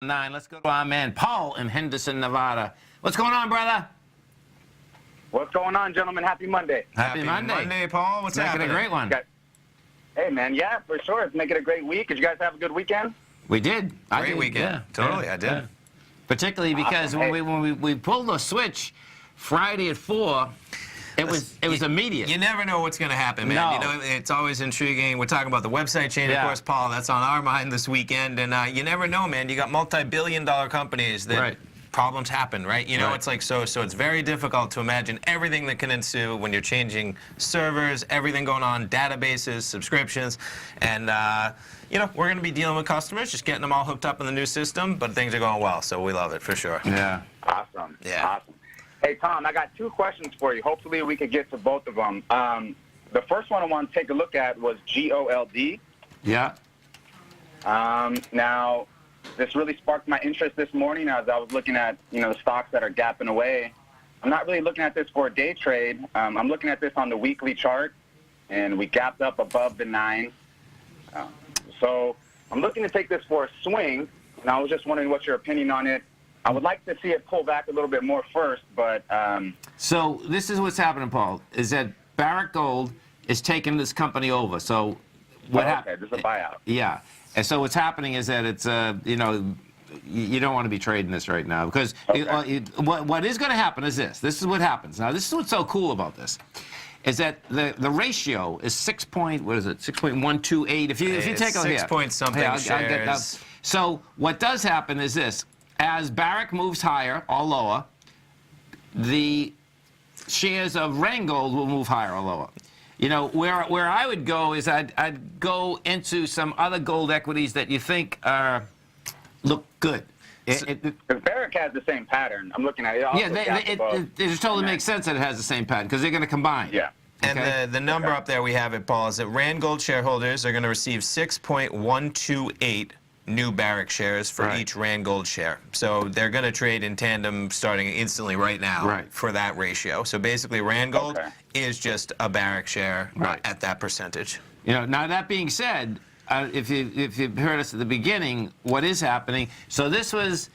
Let's go to our man Paul in Henderson, Nevada. What's going on, brother? What's going on, gentlemen? Happy Monday. Happy Monday, Paul. What's happening? Making a great one. Hey, man. Yeah, for sure. It's making a great week. Did you guys have a good weekend? We did. Great weekend. Yeah, totally, yeah, I did. yeah. Particularly because Awesome. when we pulled the switch Friday at 4, it was immediate. You never know what's going to happen, man. No. You know, it's always intriguing. We're talking about the website change, Yeah. of course, Paul. That's on our mind this weekend. And you never know, man. You got multi-billion-dollar companies that Right. problems happen, right? You know, Right. it's like so it's very difficult to imagine everything that can ensue when you're changing servers, everything going on, databases, subscriptions, and you know, we're going to be dealing with customers, just getting them all hooked up in the new system, but things are going well, so we love it for sure. Yeah. Awesome. Yeah. Awesome. Hey, Tom, I got 2 questions for you. Hopefully we could get to both of them. The first one I want to take a look at was GOLD. Yeah. Now, this really sparked my interest this morning as I was looking at, you know, the stocks that are gapping away. I'm not really looking at this for a day trade. I'm looking at this on the weekly chart, and we gapped up above the 9. So I'm looking to take this for a swing, and I was just wondering what's your opinion on it. I would like to see it pull back a little bit more first, but... So this is what's happening, Paul, is that Barrick Gold is taking this company over. So what happened? Okay, this is a buyout. Yeah. And so what's happening is that it's, you know, you don't want to be trading this right now because what is going to happen is this. This is what happens. Now, this is what's so cool about this. Is that the ratio is 6.128. If you take a look here, 6 point something shares. So what does happen is this: as Barrick moves higher or lower, the shares of Rheingold will move higher or lower. You know, where I would go is I'd go into some other gold equities that you think look good. Because Barrick has the same pattern. I'm looking at it. Also it just totally makes sense that it has the same pattern because they're going to combine. Yeah. And Okay. the number up there we have it, Paul, is that Randgold shareholders are going to receive 6.128 new Barrick shares for Right. each Randgold share. So they're going to trade in tandem starting instantly right now Right. for that ratio. So basically Randgold is just a Barrick share Right. at that percentage. You know, now that being said, if you heard us at the beginning, what is happening? So this was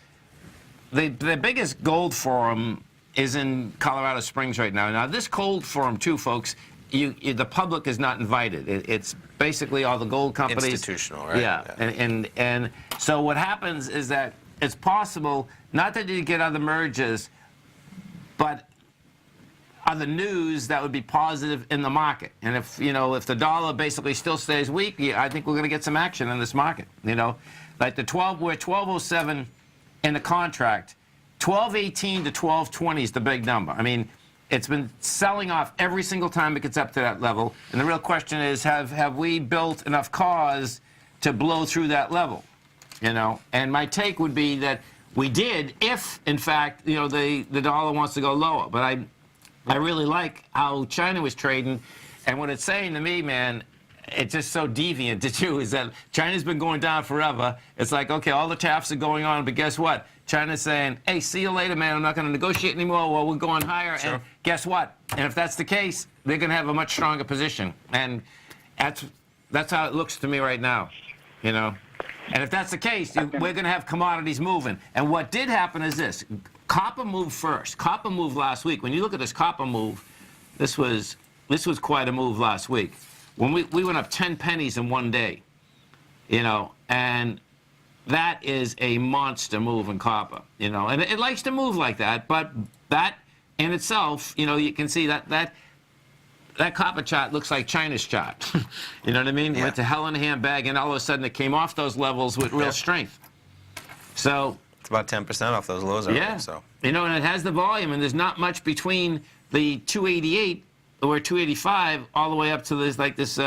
the biggest gold forum is in Colorado Springs right now. Now this gold forum too, folks, the public is not invited. It's basically all the gold companies. Institutional, right? Yeah. And so what happens is that it's possible not that you get other mergers, but other news that would be positive in the market. And if, you know, if the dollar basically still stays weak, I think we're going to get some action in this market. You know, like we're 1207 in the contract. 1218 to 1220 is the big number. I mean, it's been selling off every single time it gets up to that level. And the real question is, have we built enough cause to blow through that level? You know, and my take would be that we did if, in fact, you know, the dollar wants to go lower. But I really like how China was trading, and what it's saying to me, man, it's just so deviant to do, is that China's been going down forever. It's like, okay, all the tariffs are going on, but guess what? China's saying, hey, see you later, man. I'm not going to negotiate anymore. Well, we're going higher, Sure. and guess what? And if that's the case, they're going to have a much stronger position, and that's how it looks to me right now, you know. And if that's the case, we're going to have commodities moving. And what did happen is this. Copper moved first. Copper moved last week. When you look at this copper move, this was quite a move last week. When we went up 10 pennies in one day, you know, and that is a monster move in copper, you know. And it likes to move like that, but that in itself, you know, you can see that copper chart looks like China's chart. You know what I mean? Yeah. Went to hell in a handbag, and all of a sudden it came off those levels with real strength. So It's about 10% off those lows already. yeah, So. you know, and it has the volume, and there's not much between the 288 or 285 all the way up to this, like this,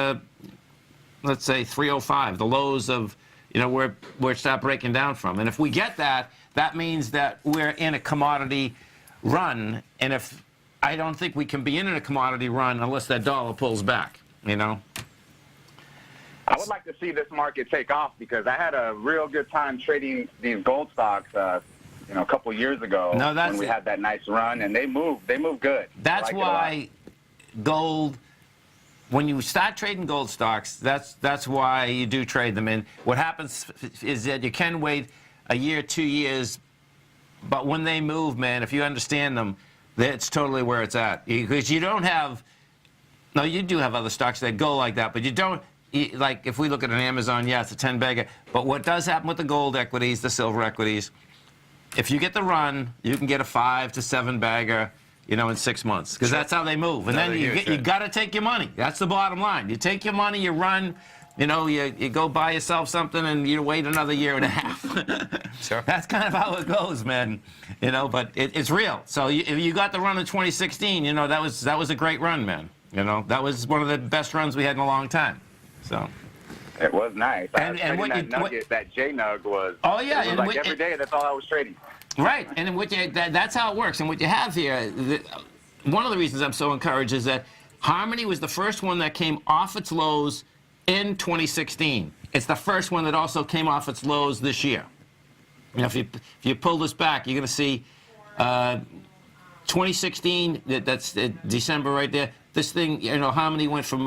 let's say 305, the lows of, you know, where it stopped breaking down from. And if we get that, that means that we're in a commodity run. And if I don't think we can be in a commodity run unless that dollar pulls back, you know. I would like to see this market take off because I had a real good time trading these gold stocks, you know, a couple years ago when we had that nice run, and they move good. That's why gold, when you start trading gold stocks, that's why you do trade them. And what happens is that you can wait a year, 2 years, but when they move, man, if you understand them, that's totally where it's at. Because you don't have, no, you do have other stocks that go like that, but you don't, like if we look at an Amazon, yeah, it's a 10-bagger. But what does happen with the gold equities, the silver equities, if you get the run, you can get a 5 to 7-bagger, you know, in 6 months, because that's how they move. And then you got to take your money. That's the bottom line. You take your money, you run, you know, you go buy yourself something, and you wait another year and a half. Sure. That's kind of how it goes, man. You know, but it's real. So if you got the run in 2016, you know, that was a great run, man. You know, that was one of the best runs we had in a long time. So. It was nice. And what that J-Nug was. Oh yeah, it was like every day. That's all I was trading. Right, and that's how it works. And what you have here, one of the reasons I'm so encouraged is that Harmony was the first one that came off its lows in 2016. It's the first one that also came off its lows this year. You know, if you pull this back, you're going to see 2016. That's December right there. This thing, you know, Harmony went from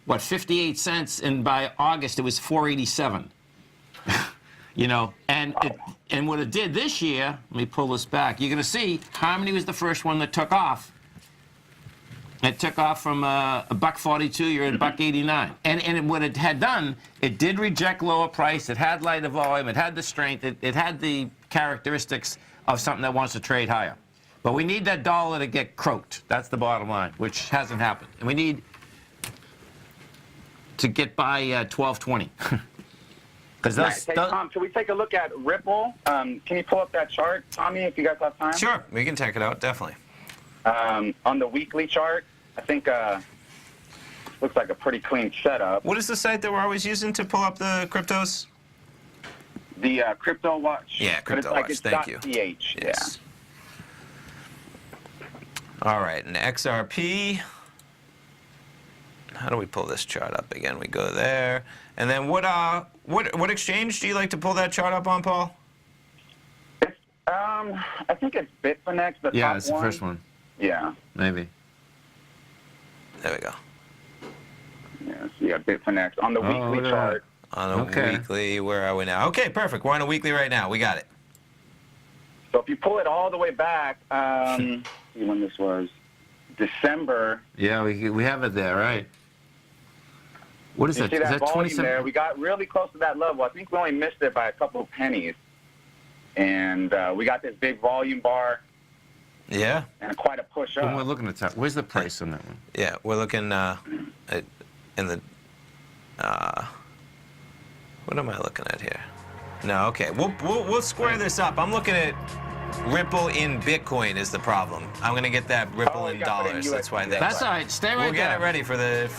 what 58 cents, and by August it was 487. You know, and what it did this year, let me pull this back, you're going to see Harmony was the first one that took off. It took off from $1.42, you're at $1.89. And what it had done, it did reject lower price, it had lighter volume, it had the strength, it had the characteristics of something that wants to trade higher. But we need that dollar to get croaked. That's the bottom line, which hasn't happened. And we need to get by 12.20. Nice. Hey, Tom, can we take a look at Ripple? Can you pull up that chart, Tommy, if you guys have time? Sure, we can check it out, definitely. On the weekly chart, I think looks like a pretty clean setup. What is the site that we're always using to pull up the cryptos? The Crypto Watch. Yeah, Crypto Watch, thank you. .ch. Yes. Yeah. All right, and XRP. How do we pull this chart up again? We go there. And then what exchange do you like to pull that chart up on, Paul? It's, I think it's Bitfinex, the top one. Yeah, it's the first one. Yeah. Maybe. There we go. Yes, yeah, Bitfinex. On the weekly chart. On a weekly, where are we now? Okay, perfect. We're on a weekly right now. We got it. So if you pull it all the way back, see when this was, December. Yeah, we have it there, right? What is that? You see that is that volume 27? there? We got really close to that level. I think we only missed it by a couple of pennies. And we got this big volume bar. Yeah. And quite a push up. When we're looking at that, where's the price on that one? Yeah, we're looking at, in the, what am I looking at here? No, okay, we'll square this up. I'm looking at Ripple in Bitcoin is the problem. I'm gonna get that Ripple in dollars. That's why That's all right. Stay right there. We'll get it ready for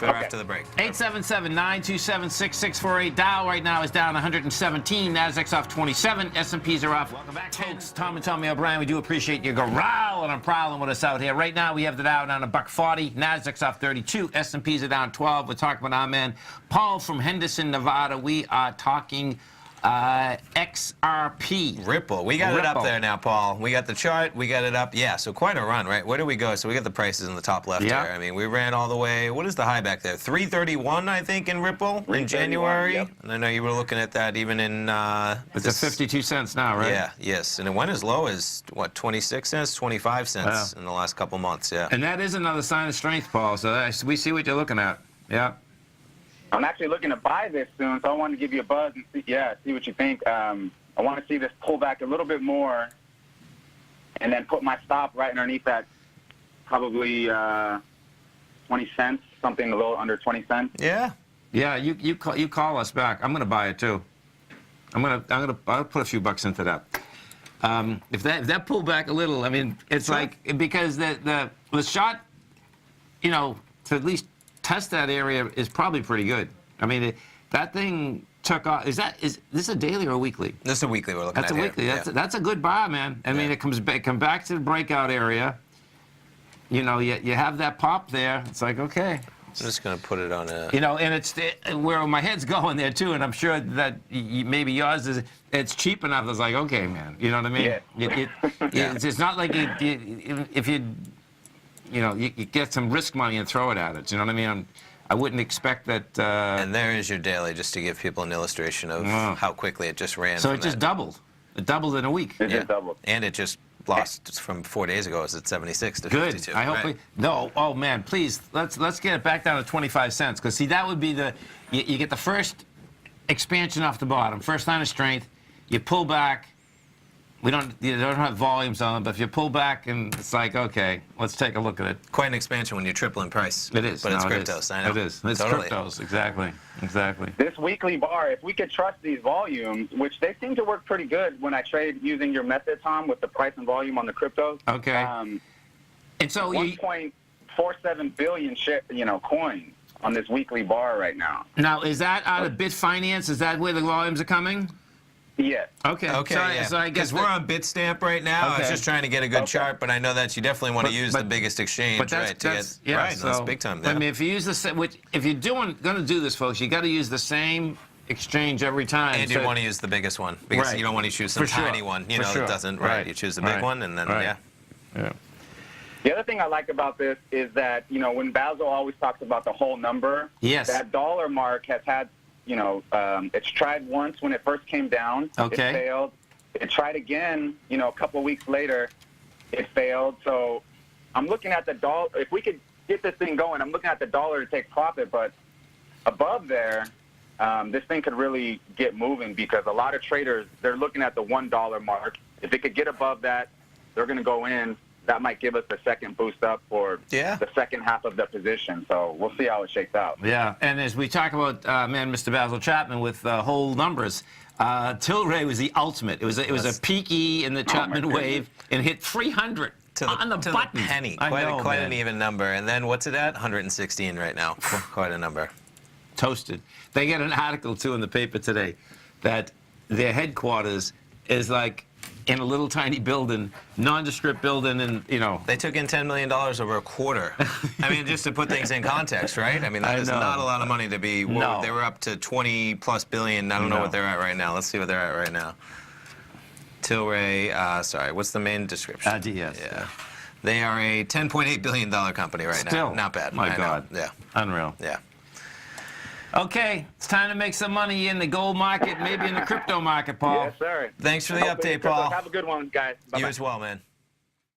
after the break. 877-927-6648. Dow right now is down 117. Nasdaq's off 27. S&Ps are off. Welcome back, folks. Tom and Tommy O'Brien. We do appreciate you growling and prowling with us out here. Right now, we have the Dow down $1.40. Nasdaq's off 32. S&Ps are down 12. We're talking about our man Paul from Henderson, Nevada. We are talking XRP. Ripple. We got it up there now, Paul. We got the chart. We got it up. Yeah, so quite a run, right? Where do we go? So we got the prices in the top left here. I mean, we ran all the way. What is the high back there? 331, I think, in Ripple in January. Yep. And I know you were looking at that even in... It's at 52 cents now, right? Yeah, yes. And it went as low as, what, 26 cents, 25 cents in the last couple months, yeah. And that is another sign of strength, Paul. So we see what you're looking at. Yeah. I'm actually looking to buy this soon, so I wanted to give you a buzz and see what you think. I want to see this pull back a little bit more, and then put my stop right underneath that, probably 20 cents, something a little under 20 cents. Yeah. Yeah, you call us back. I'm gonna buy it too. I'll put a few bucks into that. If that pulled back a little, I mean, it's like because the shot, you know, to at least test that area is probably pretty good. I mean, that thing took off. Is this a daily or a weekly? This is a weekly we're looking at. That's a weekly. That's a good buy, man. I mean, it come back to the breakout area. You know, you have that pop there. It's like, okay. I'm just going to put it on a... You know, and it's where my head's going there, too, and I'm sure that maybe yours is, it's cheap enough. It's like, okay, man. You know what I mean? Yeah. It's not like if you get some risk money and throw it at it. You know what I mean? I wouldn't expect that... and there is your daily, just to give people an illustration of how quickly it just ran. So it just doubled. It doubled in a week. It just doubled. And it just lost from 4 days ago. It was at 76 to Good. 52. I hope right. no. Oh man, please let's get it back down to 25 cents because see that would be the you get the first expansion off the bottom, first line of strength. You pull back. You don't have volumes on it, but if you pull back and it's like, okay, let's take a look at it. Quite an expansion when you triple in price. It is. But it's No, it cryptos. is. I know. It is. It's Totally. cryptos. Exactly. Exactly. This weekly bar, if we could trust these volumes, which they seem to work pretty good when I trade using your method, Tom, with the price and volume on the cryptos. Okay. And so you 1.47 billion coins on this weekly bar right now. now is that out of Bitfinance? Is that where the volumes are coming? Yes. Okay. Okay, So, yeah. so I guess Because we're on Bitstamp right now. I was Okay. just trying to get a good Okay. chart, but I know that you definitely want to use the biggest exchange, But that's, right? To that's get, yeah. right, So, that's big time. I Yeah. mean, if you use if you're going to do this, folks, you got to use the same exchange every time. And So- you want to use the biggest one because Right. you don't want to choose some For sure. tiny one, For sure. that doesn't, Right. You choose the big Right. one, and then, Right. yeah. Yeah. The other thing I like about this is that, when Basil always talks about the whole number, Yes. that dollar mark has had, it's tried once when it first came down. Okay. It failed. It tried again, a couple of weeks later. It failed. So I'm looking at the dollar. If we could get this thing going, I'm looking at the dollar to take profit. But above there, this thing could really get moving because a lot of traders, they're looking at the $1 mark. If it could get above that, they're going to go in. That might give us a second boost up for the second half of the position. So we'll see how it shakes out. Yeah, and as we talk about, Mr. Basil Chapman with whole numbers, Tilray was the ultimate. It was a peaky in the Chapman goodness. wave and hit 300 on the to button. the penny. I know, Quite man. an even number. And then what's it at? 116 right now. Quite a number. Toasted. They get an article too in the paper today that their headquarters is like in a little tiny building, nondescript building, and They took in $10 million over a quarter. I mean, just to put things in context, right? I mean, that is know. not a lot of money to be. No. They were up to 20+ billion. I don't know No. what they're at right now. Let's see what they're at right now. Tilray, sorry, what's the main description? DS. Yeah. They are a $10.8 billion company right Still, now. Not bad. my I know. God. Yeah. Unreal. Yeah. Okay, it's time to make some money in the gold market, maybe in the crypto market, Paul. Yes, sir. Thanks for the Hopefully update, Paul. Have a good one, guys. You Bye-bye. as well, man.